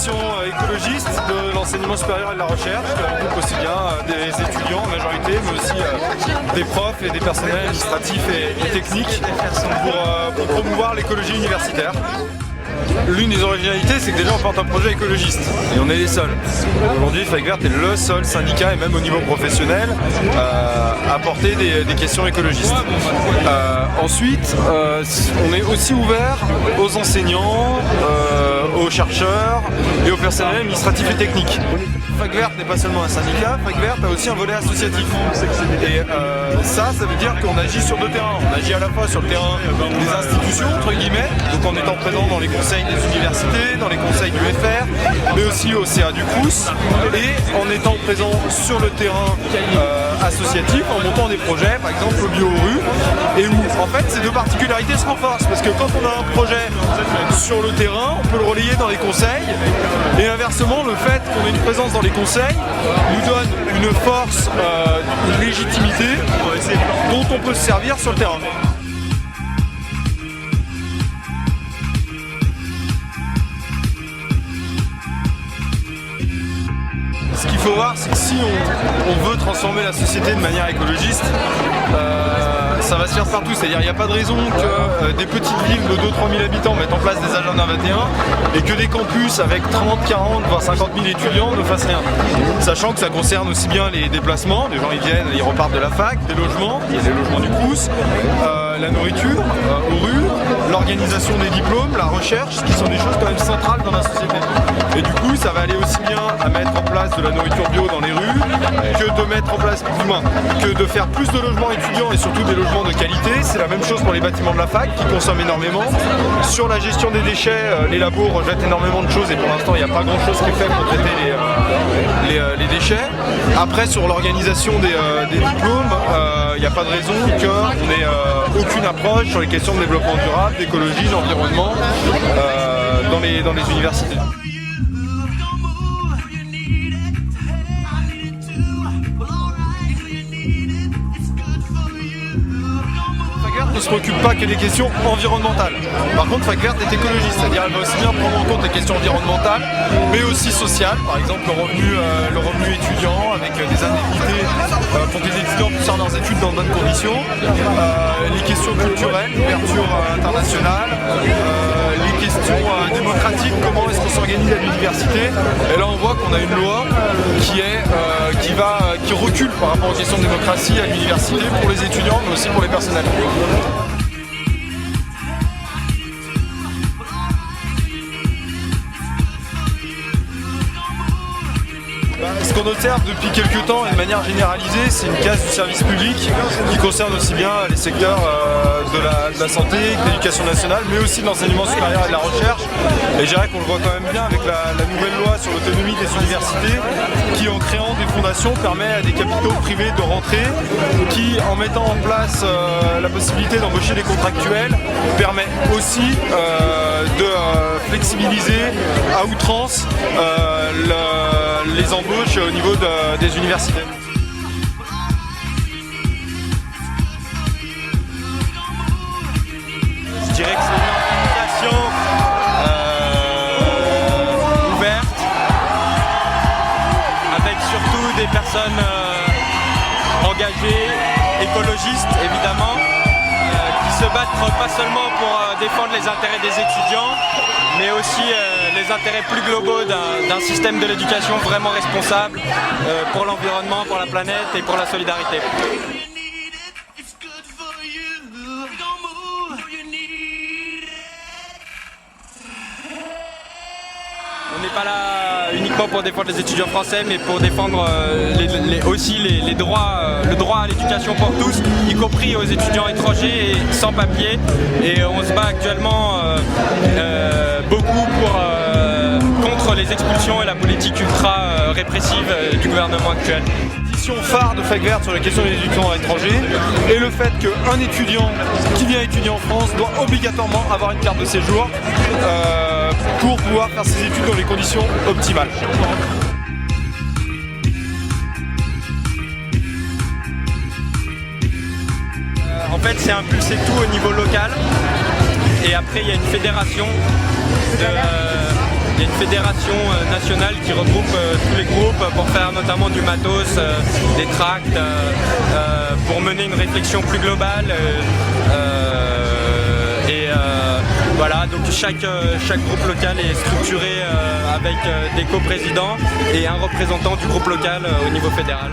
mission écologiste de l'enseignement supérieur et de la recherche, qui regroupe aussi bien des étudiants en majorité, mais aussi des profs et des personnels administratifs et techniques pour promouvoir l'écologie universitaire. L'une des originalités, c'est que déjà on porte un projet écologiste et on est les seuls. Aujourd'hui, Flag Vert est le seul syndicat, et même au niveau professionnel, à porter des questions écologistes. Ensuite, on est aussi ouvert aux enseignants, aux chercheurs et au personnel administratif et technique. Flag Vert n'est pas seulement un syndicat, Flag Vert a aussi un volet associatif. Et ça veut dire qu'on agit sur deux terrains. On agit à la fois sur le terrain des institutions, entre guillemets, donc en étant présent dans les conseils des universités, dans les conseils du FR, mais aussi au CA du Crous, et en étant présent sur le terrain associatif, en montant des projets, par exemple au BioRU, et où en fait ces deux particularités se renforcent, parce que quand on a un projet sur le terrain, on peut le relayer dans les conseils, et inversement, le fait qu'on ait une présence dans les conseils nous donne une force, une légitimité dont on peut se servir sur le terrain. Ce qu'il faut voir, c'est que si on veut transformer la société de manière écologiste, ça va se faire partout. C'est-à-dire qu'il n'y a pas de raison que des petites villes de 2-3 000 habitants mettent en place des agendas 21 et que des campus avec 30, 40, voire 50 000 étudiants ne fassent rien. Sachant que ça concerne aussi bien les déplacements, les gens ils viennent, ils repartent de la fac, des logements, il y a des logements du Crous, la nourriture aux rues, l'organisation des diplômes, la recherche, qui sont des choses quand même centrales dans la société. Et du coup, ça va aller aussi bien à mettre en place de la nourriture bio dans les rues que de mettre en place, que de faire plus de logements étudiants et surtout des logements de qualité. C'est la même chose pour les bâtiments de la fac qui consomment énormément. Sur la gestion des déchets, les labos rejettent énormément de choses et pour l'instant, il n'y a pas grand-chose qui est fait pour traiter les déchets. Après, sur l'organisation des diplômes, il n'y a pas de raison qu'on n'ait aucune approche sur les questions de développement durable, d'écologie, d'environnement dans les universités. Ne se préoccupe pas que des questions environnementales. Par contre, Flag Vert est écologiste, c'est-à-dire elle va aussi bien prendre en compte les questions environnementales, mais aussi sociales, par exemple le revenu étudiant avec des indemnités pour que les étudiants puissent faire leurs études dans de bonnes conditions, les questions culturelles, l'ouverture internationale, les questions démocratiques, comment est-ce qu'on s'organise à l'université. Et là on voit qu'on a une loi qui recule par rapport aux questions de démocratie à l'université pour les étudiants mais aussi pour les personnels. Ce qu'on observe depuis quelques temps et de manière généralisée, c'est une casse du service public qui concerne aussi bien les secteurs de la santé, de l'éducation nationale, mais aussi de l'enseignement supérieur et de la recherche. Et je dirais qu'on le voit quand même bien avec la nouvelle loi sur l'autonomie des universités qui, en créant des fondations, permet à des capitaux privés de rentrer, qui, en mettant en place la possibilité d'embaucher des contractuels, permet aussi de flexibiliser à outrance les embauches au niveau des universités. Je dirais que c'est une organisation ouverte, avec surtout des personnes engagées, écologistes évidemment, qui se battent pas seulement pour défendre les intérêts des étudiants, mais aussi les intérêts plus globaux d'un système de l'éducation vraiment responsable pour l'environnement, pour la planète et pour la solidarité. On n'est pas là uniquement pour défendre les étudiants français, mais pour défendre aussi les droits, le droit à l'éducation pour tous, y compris aux étudiants étrangers et sans papier. Et on se bat actuellement beaucoup contre les expulsions et la politique ultra répressive du gouvernement actuel. La question phare de Flag Vert sur la question des étudiants étrangers est le fait qu'un étudiant qui vient étudier en France doit obligatoirement avoir une carte de séjour pour pouvoir faire ses études dans les conditions optimales. En fait, c'est impulsé tout au niveau local et après il y a une fédération il y a une fédération nationale qui regroupe tous les groupes pour faire notamment du matos, des tracts, pour mener une réflexion plus globale. Voilà, donc chaque groupe local est structuré avec des coprésidents et un représentant du groupe local au niveau fédéral.